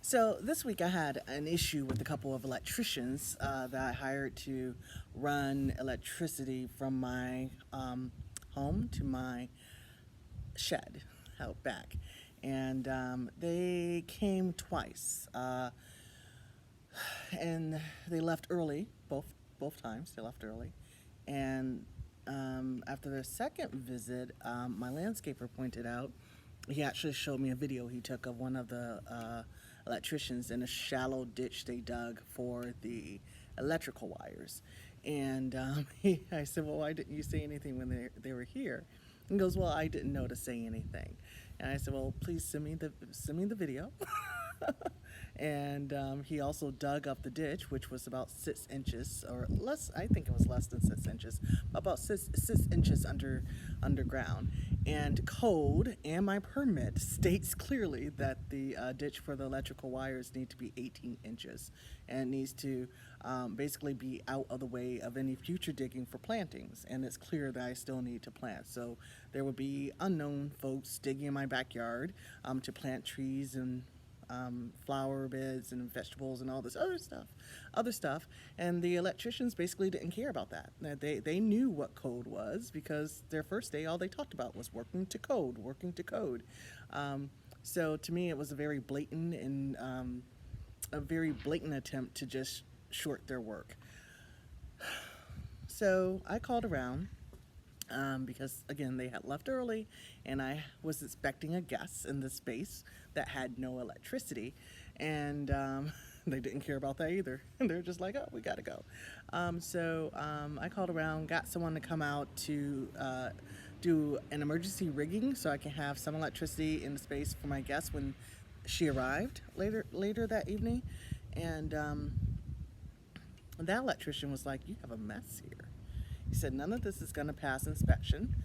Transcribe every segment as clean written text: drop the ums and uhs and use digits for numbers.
So this week I had an issue with a couple of electricians that I hired to run electricity from my home to my shed out back. And they came twice. And they left early, both times they left early. And after their second visit, my landscaper pointed out, he actually showed me a video he took of one of the electricians in a shallow ditch they dug for the electrical wires. And I said, well, why didn't you say anything when they were here? He goes, well, I didn't know to say anything. And I said, well, please send me the video. And he also dug up the ditch, which was about 6 inches or less. I think it was less than 6 inches, about six inches underground. And code and my permit states clearly that the ditch for the electrical wires need to be 18 inches, and it needs to basically be out of the way of any future digging for plantings. And it's clear that I still need to plant. So there would be unknown folks digging in my backyard to plant trees and flower beds and vegetables and all this other stuff. And the electricians basically didn't care about that. They knew what code was, because their first day all they talked about was working to code. So to me it was a very blatant attempt to just short their work. So I called around because again they had left early, and I was expecting a guest in the space that had no electricity, and they didn't care about that either. They're just like, oh, we gotta go. So I called around, got someone to come out to do an emergency rigging so I can have some electricity in the space for my guest when she arrived later that evening. And that electrician was like, you have a mess here. He said, none of this is going to pass inspection.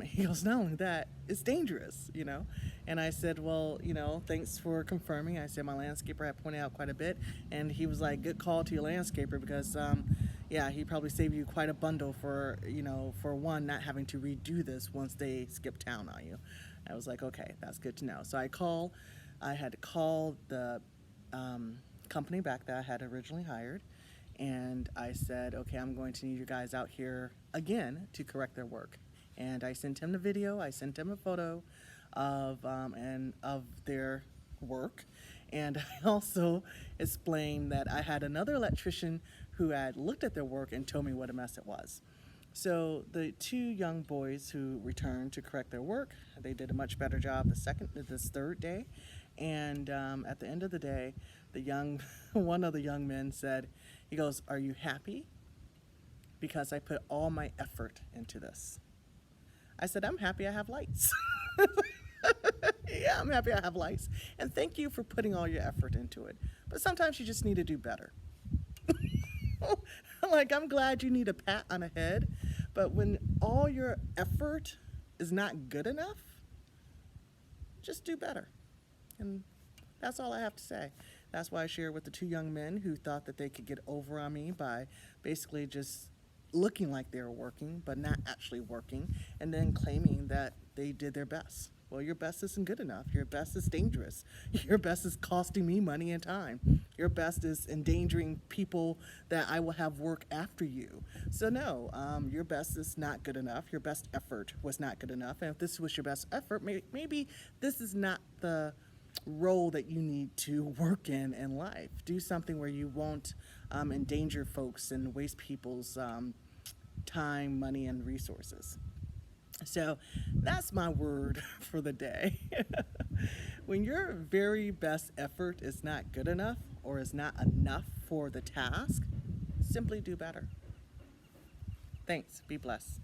He goes, not only that, it's dangerous, you know. And I said, well, you know, thanks for confirming. I said my landscaper had pointed out quite a bit. And he was like, good call to your landscaper, because, yeah, he probably saved you quite a bundle for, you know, for one, not having to redo this once they skip town on you. I was like, okay, that's good to know. So I had to call the company back that I had originally hired. And I said, okay, I'm going to need you guys out here again to correct their work. And I sent him the video, I sent him a photo of their work. And I also explained that I had another electrician who had looked at their work and told me what a mess it was. So the two young boys who returned to correct their work, they did a much better job this third day. And at the end of the day, one of the young men said, he goes, are you happy? Because I put all my effort into this. I said, I'm happy I have lights. Yeah, I'm happy I have lights. And thank you for putting all your effort into it. But sometimes you just need to do better. Like, I'm glad you need a pat on the head, but when all your effort is not good enough, just do better. And that's all I have to say. That's why I shared with the two young men who thought that they could get over on me by basically just looking like they were working, but not actually working, and then claiming that they did their best. Well, your best isn't good enough. Your best is dangerous. Your best is costing me money and time. Your best is endangering people that I will have work after you. So no, your best is not good enough. Your best effort was not good enough. And if this was your best effort, maybe this is not the role that you need to work in life. Do something where you won't endanger folks and waste people's time, money, and resources. So that's my word for the day. When your very best effort is not good enough or is not enough for the task, simply do better. Thanks. Be blessed.